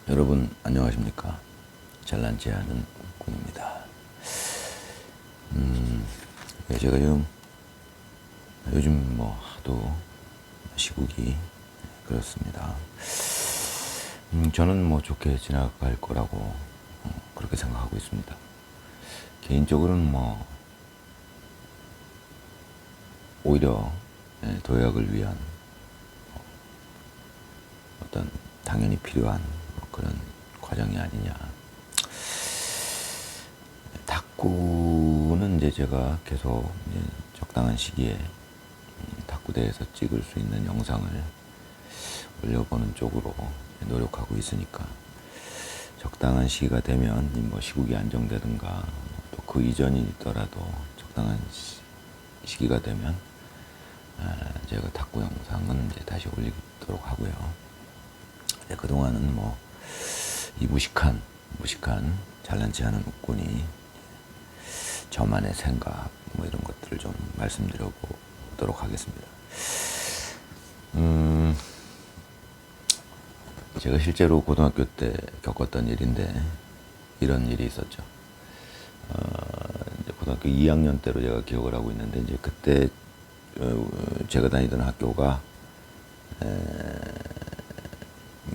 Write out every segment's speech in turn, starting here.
여러분 안녕하십니까? 잘난지 않은 군입니다. 제가 요즘 뭐 하도 시국이 그렇습니다. 저는 뭐 좋게 지나갈 거라고 그렇게 생각하고 있습니다. 개인적으로는 뭐 오히려 도약을 위한 어떤 당연히 필요한 그런 과정이 아니냐. 탁구는 이제 제가 계속 이제 적당한 시기에 탁구대에서 찍을 수 있는 영상을 올려보는 쪽으로 노력하고 있으니까 적당한 시기가 되면 뭐 시국이 안정되든가 또 그 이전이더라도 적당한 시기가 되면 제가 탁구 영상은 이제 다시 올리도록 하고요. 그동안은 뭐 이 무식한 잘난지 않은 웃군이 저만의 생각 뭐 이런 것들을 좀 말씀드려 보도록 하겠습니다. 제가 실제로 고등학교 때 겪었던 일인데 이런 일이 있었죠. 이제 고등학교 2학년 때로 제가 기억을 하고 있는데 이제 그때 제가 다니던 학교가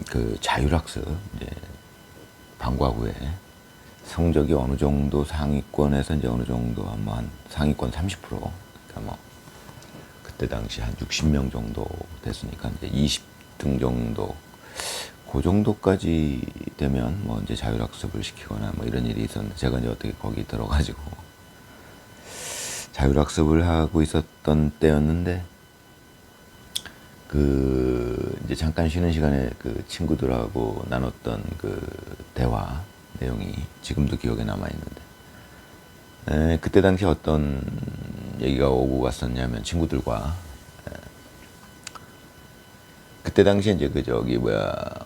그 자율학습 이제 방과 후에 성적이 어느 정도 상위권에서 이제 어느 정도 한 상위권 30% 그러니까 뭐 그때 당시 한 60명 정도 됐으니까 이제 20등 정도 그 정도까지 되면 뭐 이제 자율학습을 시키거나 뭐 이런 일이 있었는데 제가 이제 어떻게 거기 들어가지고 자율학습을 하고 있었던 때였는데 그 이제 잠깐 쉬는 시간에 그 친구들하고 나눴던 그 대화 내용이 지금도 기억에 남아 있는데 그때 당시 어떤 얘기가 오고 갔었냐면 친구들과 그때 당시 이제 그 저기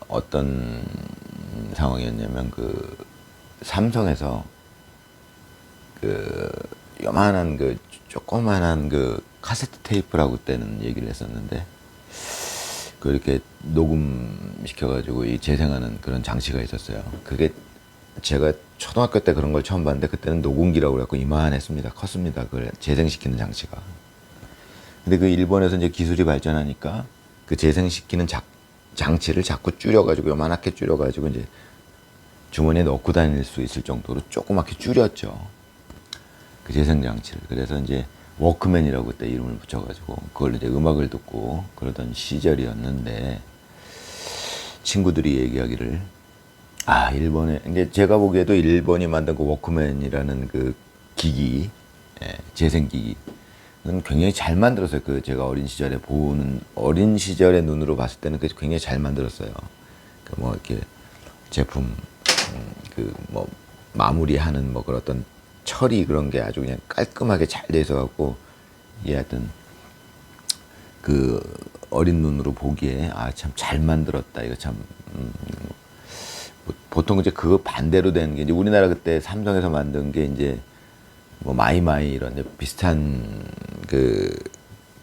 어떤 상황이었냐면 그 삼성에서 그 요만한 그 조그만한 그 카세트 테이프라고 때는 얘기를 했었는데 그 이렇게 녹음시켜가지고 이 재생하는 그런 장치가 있었어요. 그게 제가 초등학교 때 그런 걸 처음 봤는데 그때는 녹음기라고 그래갖고 이만했습니다. 컸습니다. 그 재생시키는 장치가. 근데 그 일본에서 이제 기술이 발전하니까 그 재생시키는 장치를 자꾸 줄여가지고 요만하게 줄여가지고 이제 주머니에 넣고 다닐 수 있을 정도로 조그맣게 줄였죠. 그 재생 장치를. 그래서 이제 워크맨이라고 그때 이름을 붙여가지고 그걸 이제 음악을 듣고 그러던 시절이었는데 친구들이 얘기하기를 일본에 이제 제가 보기에도 일본이 만든 그 워크맨이라는 그 기기 재생기기 는 굉장히 잘 만들었어요. 그 제가 어린 시절의 눈으로 봤을 때는 그 굉장히 잘 만들었어요. 그 뭐 이렇게 제품 그 뭐 마무리하는 뭐 그런 어떤 처리 그런 게 아주 그냥 깔끔하게 잘 돼 있어 갖고 이게 하여튼 그 어린 눈으로 보기에 참 잘 만들었다. 이거 참 보통 이제 그 반대로 되는 게 이제 우리나라 그때 삼성에서 만든 게 이제 뭐 마이마이 이런 비슷한 그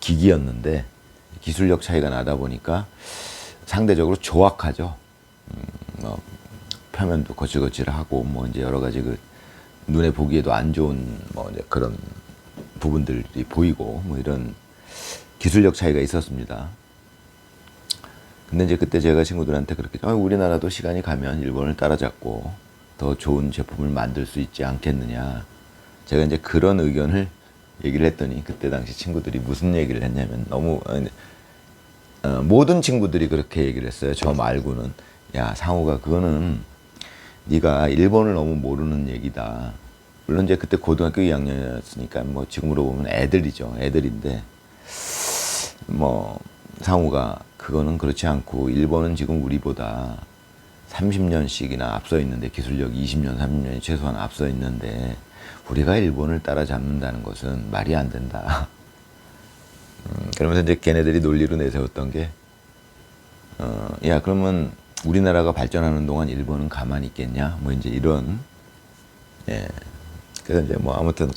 기기였는데 기술력 차이가 나다 보니까 상대적으로 조악하죠. 뭐 표면도 거칠거칠하고 뭐 이제 여러 가지 그 눈에 보기에도 안 좋은 뭐 이제 그런 부분들이 보이고 뭐 이런 기술력 차이가 있었습니다. 근데 이제 그때 제가 친구들한테 그렇게 우리나라도 시간이 가면 일본을 따라잡고 더 좋은 제품을 만들 수 있지 않겠느냐. 제가 이제 그런 의견을 얘기를 했더니 그때 당시 친구들이 무슨 얘기를 했냐면 너무 모든 친구들이 그렇게 얘기를 했어요. 저 말고는 야 상우가 그거는 네가 일본을 너무 모르는 얘기다. 물론 이제 그때 고등학교 2학년이었으니까 뭐 지금으로 보면 애들인데 뭐 상우가 그거는 그렇지 않고 일본은 지금 우리보다 30년씩이나 앞서 있는데 기술력 20년 30년이 최소한 앞서 있는데 우리가 일본을 따라잡는다는 것은 말이 안 된다. 그러면서 이제 걔네들이 논리로 내세웠던 게 야 그러면 우리나라가 발전하는 동안 일본은 가만히 있겠냐? 뭐 이제 이런 그래서 이제 뭐 아무튼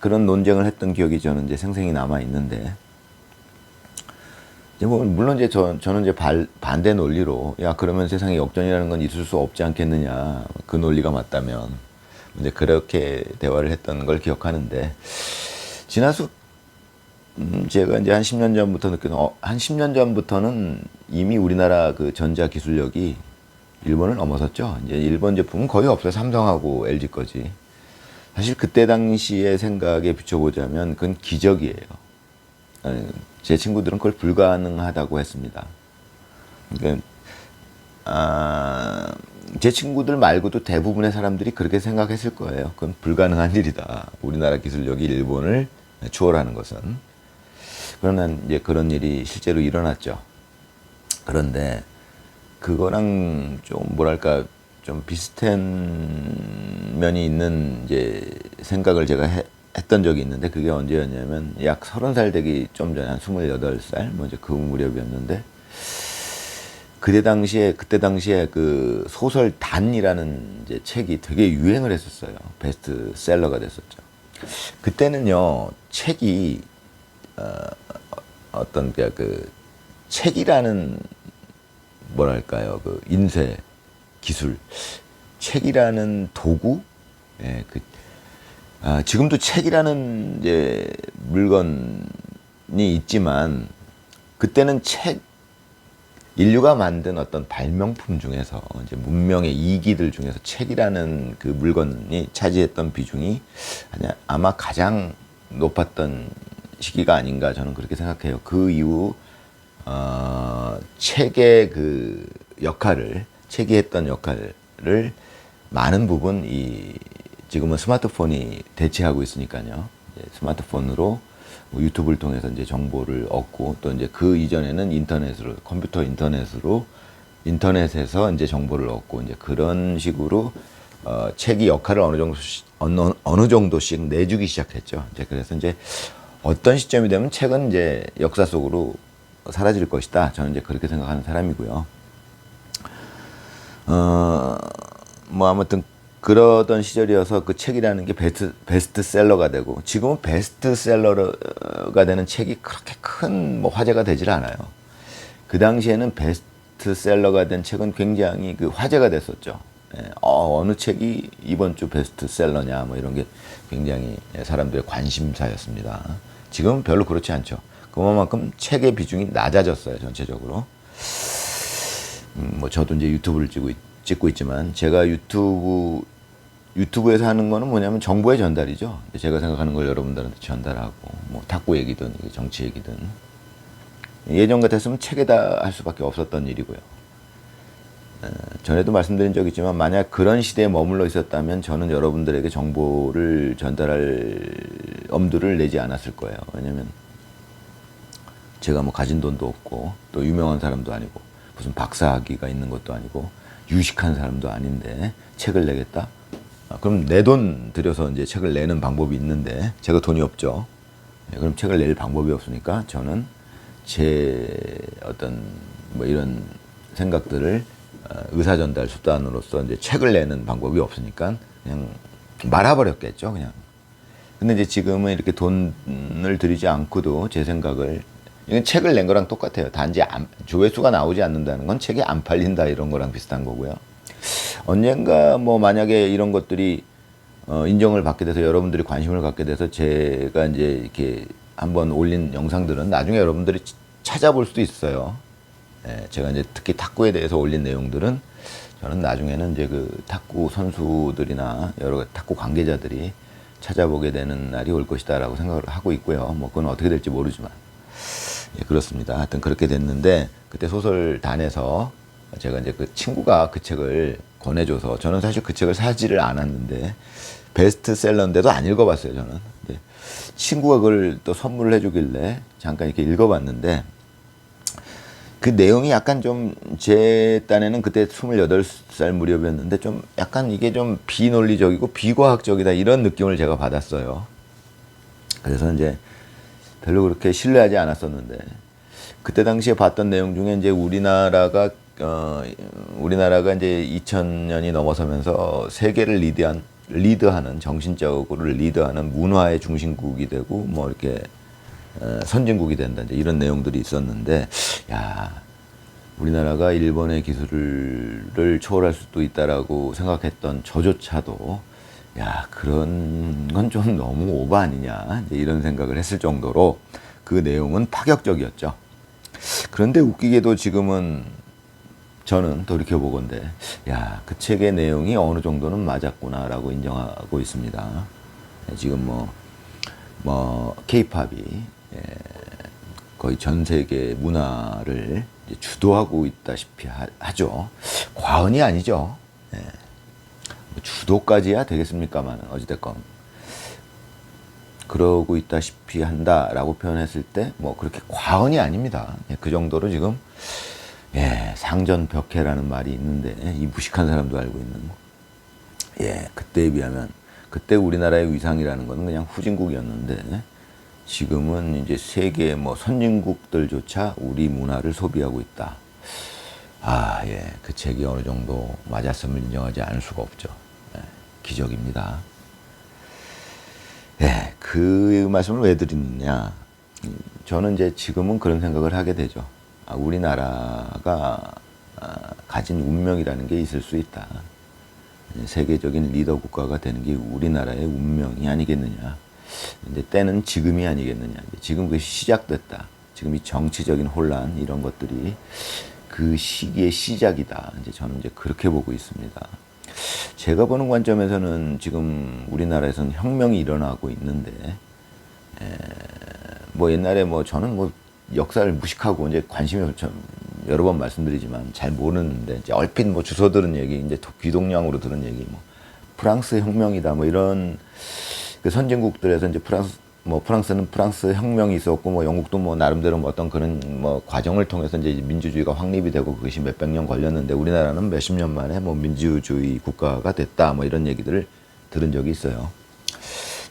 그런 논쟁을 했던 기억이 저는 이제 생생히 남아 있는데 뭐 물론 이제 저는 이제 반대 논리로 야 그러면 세상에 역전이라는 건 있을 수 없지 않겠느냐 그 논리가 맞다면 이제 그렇게 대화를 했던 걸 기억하는데 지나서 제가 이제 한 10년 전부터 한 10년 전부터는 이미 우리나라 그 전자 기술력이 일본을 넘어섰죠. 이제 일본 제품은 거의 없어요. 삼성하고 LG 거지. 사실 그때 당시의 생각에 비춰보자면 그건 기적이에요. 제 친구들은 그걸 불가능하다고 했습니다. 그러니까 제 친구들 말고도 대부분의 사람들이 그렇게 생각했을 거예요. 그건 불가능한 일이다. 우리나라 기술력이 일본을 추월하는 것은. 그러나 이제 그런 일이 실제로 일어났죠. 그런데 그거랑 좀 뭐랄까 좀 비슷한 면이 있는 이제 생각을 제가 했던 적이 있는데 그게 언제였냐면 약 30살 되기 좀 전에 한 28살 뭐 이제 그 무렵이었는데 그때 당시에 그 소설 단이라는 이제 책이 되게 유행을 했었어요. 베스트셀러가 됐었죠. 그때는요 책이 어떤 그 책이라는 뭐랄까요 그 인쇄 기술 책이라는 도구 지금도 책이라는 이제 물건이 있지만 그때는 인류가 만든 어떤 발명품 중에서 이제 문명의 이기들 중에서 책이라는 그 물건이 차지했던 비중이 아마 가장 높았던 시기가 아닌가 저는 그렇게 생각해요. 그 이후 책의 그 책이 했던 역할을 많은 부분 지금은 스마트폰이 대체하고 있으니까요. 스마트폰으로 유튜브를 통해서 이제 정보를 얻고 또 이제 그 이전에는 인터넷에서 이제 정보를 얻고 이제 그런 식으로 책이 역할을 어느 정도씩 내주기 시작했죠. 이제 그래서 이제 어떤 시점이 되면 책은 이제 역사 속으로 사라질 것이다. 저는 이제 그렇게 생각하는 사람이고요. 뭐 아무튼 그러던 시절이어서 그 책이라는 게 베스트셀러가 되고 지금은 베스트셀러가 되는 책이 그렇게 큰 뭐 화제가 되질 않아요. 그 당시에는 베스트셀러가 된 책은 굉장히 그 화제가 됐었죠. 어느 책이 이번 주 베스트셀러냐 뭐 이런 게 굉장히 사람들의 관심사였습니다. 지금은 별로 그렇지 않죠. 그만큼 책의 비중이 낮아졌어요, 전체적으로. 뭐 저도 이제 유튜브를 찍고 있지만 제가 유튜브에서 하는 거는 뭐냐면 정보의 전달이죠. 제가 생각하는 걸 여러분들한테 전달하고 뭐 탁구 얘기든 정치 얘기든 예전 같았으면 책에다 할 수밖에 없었던 일이고요. 전에도 말씀드린 적 있지만 만약 그런 시대에 머물러 있었다면 저는 여러분들에게 정보를 전달할 엄두를 내지 않았을 거예요. 왜냐면 제가 뭐 가진 돈도 없고 또 유명한 사람도 아니고 무슨 박사학위가 있는 것도 아니고 유식한 사람도 아닌데 책을 내겠다? 그럼 내 돈 들여서 이제 책을 내는 방법이 있는데 제가 돈이 없죠. 그럼 책을 낼 방법이 없으니까 저는 제 어떤 뭐 이런 생각들을 의사전달 수단으로서 이제 책을 내는 방법이 없으니까 그냥 말아버렸겠죠, 그냥. 근데 이제 지금은 이렇게 돈을 들이지 않고도 제 생각을 이건 책을 낸 거랑 똑같아요. 단지 조회수가 나오지 않는다는 건 책이 안 팔린다 이런 거랑 비슷한 거고요. 언젠가 뭐 만약에 이런 것들이 인정을 받게 돼서 여러분들이 관심을 갖게 돼서 제가 이제 이렇게 한번 올린 영상들은 나중에 여러분들이 찾아볼 수도 있어요. 제가 이제 특히 탁구에 대해서 올린 내용들은 저는 나중에는 이제 그 탁구 선수들이나 여러 탁구 관계자들이 찾아보게 되는 날이 올 것이다라고 생각을 하고 있고요. 뭐 그건 어떻게 될지 모르지만. 그렇습니다. 하여튼 그렇게 됐는데 그때 소설단에서 제가 이제 그 친구가 그 책을 권해줘서 저는 사실 그 책을 사지를 않았는데 베스트셀러인데도 안 읽어봤어요, 저는. 친구가 그걸 또 선물을 해주길래 잠깐 이렇게 읽어봤는데 그 내용이 약간 좀 제 딴에는 그때 28살 무렵이었는데 좀 약간 이게 좀 비논리적이고 비과학적이다 이런 느낌을 제가 받았어요. 그래서 이제 별로 그렇게 신뢰하지 않았었는데 그때 당시에 봤던 내용 중에 이제 우리나라가 이제 2000년이 넘어서면서 세계를 리드하는 정신적으로 리드하는 문화의 중심국이 되고 뭐 이렇게 선진국이 된다 이제 이런 내용들이 있었는데 야 우리나라가 일본의 기술을 초월할 수도 있다라고 생각했던 저조차도 야 그런 건 좀 너무 오버 아니냐 이제 이런 생각을 했을 정도로 그 내용은 파격적이었죠. 그런데 웃기게도 지금은 저는 돌이켜보건대 야 그 책의 내용이 어느 정도는 맞았구나라고 인정하고 있습니다. 지금 뭐 케이팝이 거의 전 세계 문화를 주도하고 있다시피 하죠. 과언이 아니죠. 주도까지야 되겠습니까만 어찌됐건 그러고 있다시피 한다라고 표현했을 때 뭐 그렇게 과언이 아닙니다. 그 정도로 지금 상전벽해라는 말이 있는데 이 무식한 사람도 알고 있는 그때에 비하면 그때 우리나라의 위상이라는 건 그냥 후진국이었는데 지금은 이제 세계 뭐 선진국들조차 우리 문화를 소비하고 있다. 그 책이 어느 정도 맞았음을 인정하지 않을 수가 없죠. 기적입니다. 그 말씀을 왜 드리느냐. 저는 이제 지금은 그런 생각을 하게 되죠. 우리나라가 가진 운명이라는 게 있을 수 있다. 세계적인 리더 국가가 되는 게 우리나라의 운명이 아니겠느냐. 근데 때는 지금이 아니겠느냐. 지금 그것이 시작됐다. 지금 이 정치적인 혼란 이런 것들이 그 시기의 시작이다. 이제 저는 이제 그렇게 보고 있습니다. 제가 보는 관점에서는 지금 우리나라에서는 혁명이 일어나고 있는데, 뭐 옛날에 뭐 저는 뭐 역사를 무식하고 이제 관심이 여러 번 말씀드리지만 잘 모르는데 이제 얼핏 뭐 주워 들은 얘기, 이제 귀동냥으로 들은 얘기, 뭐 프랑스 혁명이다, 뭐 이런 그 선진국들에서 이제 프랑스는 프랑스 혁명이 있었고, 뭐 영국도 뭐 나름대로 뭐 어떤 그런 뭐 과정을 통해서 이제 민주주의가 확립이 되고 그것이 몇백 년 걸렸는데 우리나라는 몇십 년 만에 뭐 민주주의 국가가 됐다, 뭐 이런 얘기들을 들은 적이 있어요.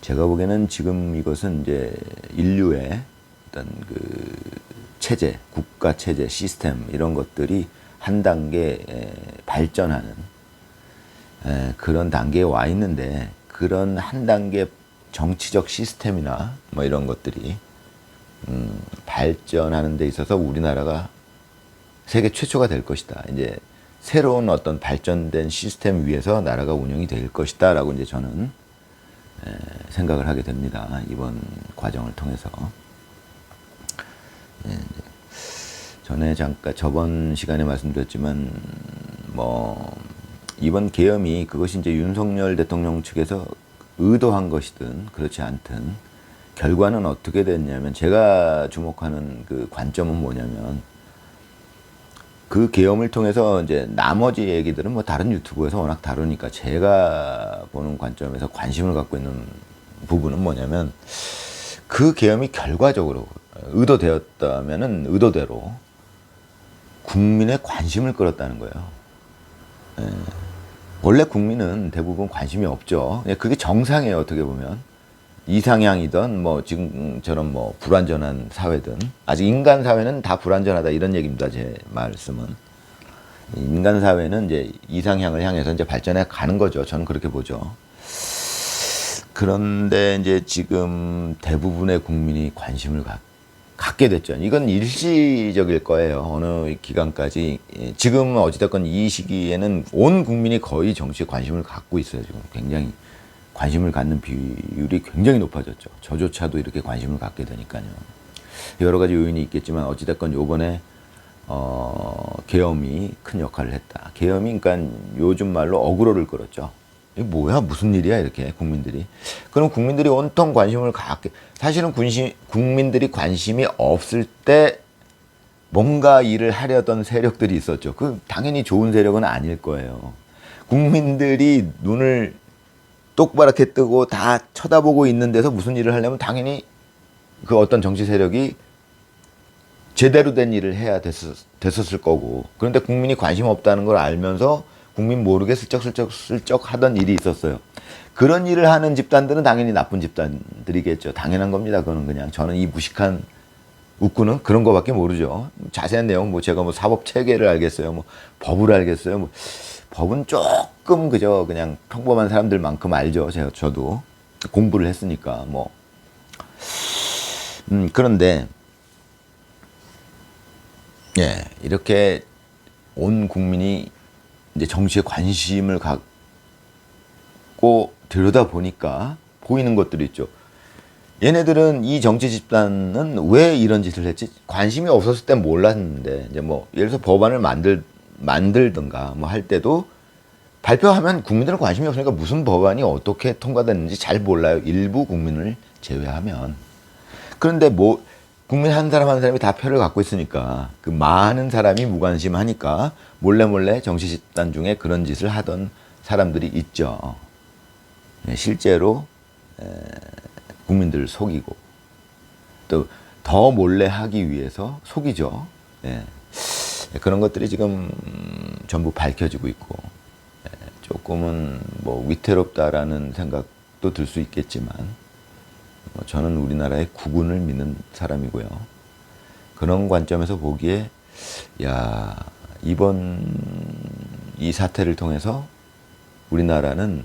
제가 보기에는 지금 이것은 이제 인류의 어떤 그 체제, 국가 체제, 시스템 이런 것들이 한 단계 발전하는 그런 단계에 와 있는데 그런 한 단계 정치적 시스템이나 뭐 이런 것들이 발전하는 데 있어서 우리나라가 세계 최초가 될 것이다. 이제 새로운 어떤 발전된 시스템 위에서 나라가 운영이 될 것이다 라고 이제 저는 생각을 하게 됩니다. 이번 과정을 통해서. 전에 잠깐 저번 시간에 말씀드렸지만 뭐 이번 계엄이 그것이 이제 윤석열 대통령 측에서 의도한 것이든 그렇지 않든 결과는 어떻게 됐냐면 제가 주목하는 그 관점은 뭐냐면 그 계엄을 통해서 이제 나머지 얘기들은 뭐 다른 유튜브에서 워낙 다루니까 제가 보는 관점에서 관심을 갖고 있는 부분은 뭐냐면 그 계엄이 결과적으로 의도되었다면은 의도대로 국민의 관심을 끌었다는 거예요. 원래 국민은 대부분 관심이 없죠. 그게 정상이에요, 어떻게 보면. 이상향이든 뭐 지금처럼 뭐 불완전한 사회든 아직 인간 사회는 다 불완전하다 이런 얘기입니다. 제 말씀은 인간 사회는 이제 이상향을 향해서 이제 발전해 가는 거죠. 저는 그렇게 보죠. 그런데 이제 지금 대부분의 국민이 관심을 갖게 됐죠. 이건 일시적일 거예요. 어느 기간까지. 지금 어찌됐건 이 시기에는 온 국민이 거의 정치에 관심을 갖고 있어요. 지금 굉장히 관심을 갖는 비율이 굉장히 높아졌죠. 저조차도 이렇게 관심을 갖게 되니까요. 여러 가지 요인이 있겠지만 어찌됐건 요번에 계엄이 큰 역할을 했다. 계엄이 그러니까 요즘 말로 어그로를 끌었죠. 이게 뭐야? 무슨 일이야? 이렇게 국민들이. 그럼 국민들이 온통 관심을 갖게, 사실은 국민들이 관심이 없을 때 뭔가 일을 하려던 세력들이 있었죠. 그 당연히 좋은 세력은 아닐 거예요. 국민들이 눈을 똑바랗게 뜨고 다 쳐다보고 있는 데서 무슨 일을 하려면 당연히 그 어떤 정치 세력이 제대로 된 일을 해야 됐었을 거고. 그런데 국민이 관심 없다는 걸 알면서 국민 모르게 슬쩍 하던 일이 있었어요. 그런 일을 하는 집단들은 당연히 나쁜 집단들이겠죠. 당연한 겁니다. 그거는 그냥 저는 이 무식한 웃구는 그런 거밖에 모르죠. 자세한 내용 뭐 제가 뭐 사법 체계를 알겠어요. 뭐 법을 알겠어요. 뭐 법은 조금 그저 그냥 평범한 사람들만큼 알죠. 저도 공부를 했으니까 뭐 그런데 예, 이렇게 온 국민이 이제 정치에 관심을 갖고 들여다 보니까 보이는 것들이 있죠. 얘네들은 이 정치 집단은 왜 이런 짓을 했지? 관심이 없었을 땐 몰랐는데 이제 뭐 예를 들어서 법안을 만들든가 뭐 할 때도 발표하면 국민들은 관심이 없으니까 무슨 법안이 어떻게 통과됐는지 잘 몰라요. 일부 국민을 제외하면. 그런데 뭐 국민 한 사람 한 사람이 다 표를 갖고 있으니까 그 많은 사람이 무관심하니까 몰래 정치 집단 중에 그런 짓을 하던 사람들이 있죠. 실제로 국민들을 속이고 또 더 몰래 하기 위해서 속이죠. 예. 그런 것들이 지금 전부 밝혀지고 있고 조금은 뭐 위태롭다라는 생각도 들 수 있겠지만 저는 우리나라의 국운을 믿는 사람이고요. 그런 관점에서 보기에 야 이번 이 사태를 통해서 우리나라는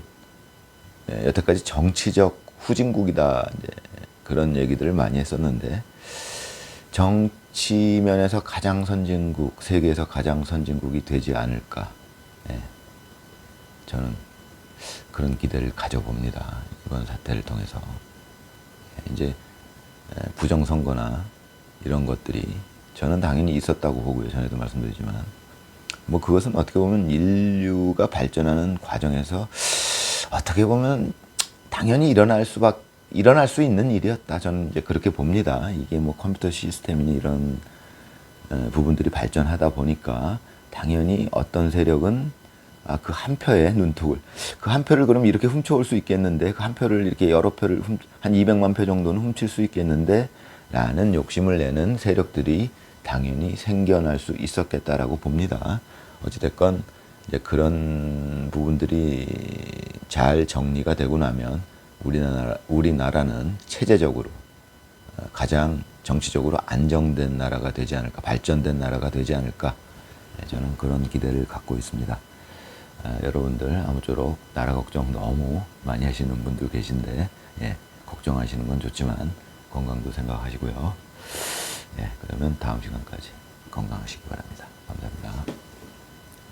여태까지 정치적 후진국이다 이제 그런 얘기들을 많이 했었는데 정치 면에서 가장 선진국, 세계에서 가장 선진국이 되지 않을까. 예, 저는 그런 기대를 가져봅니다. 이번 사태를 통해서. 이제 부정선거나 이런 것들이 저는 당연히 있었다고 보고요. 전에도 말씀드리지만 뭐 그것은 어떻게 보면 인류가 발전하는 과정에서 어떻게 보면 당연히 일어날 수 있는 일이었다. 저는 이제 그렇게 봅니다. 이게 뭐 컴퓨터 시스템이니 이런 부분들이 발전하다 보니까 당연히 어떤 세력은 그 한 표의 눈독을 그 한 표를 그럼 이렇게 훔쳐올 수 있겠는데 그 한 표를 이렇게 여러 표를 한 200만 표 정도는 훔칠 수 있겠는데 라는 욕심을 내는 세력들이 당연히 생겨날 수 있었겠다라고 봅니다. 어찌됐건 이제 그런 부분들이 잘 정리가 되고 나면 우리나라는 체제적으로 가장 정치적으로 안정된 나라가 되지 않을까, 발전된 나라가 되지 않을까, 저는 그런 기대를 갖고 있습니다. 여러분들 아무쪼록 나라 걱정 너무 많이 하시는 분들 계신데 걱정하시는 건 좋지만 건강도 생각하시고요. 그러면 다음 시간까지 건강하시기 바랍니다. 감사합니다.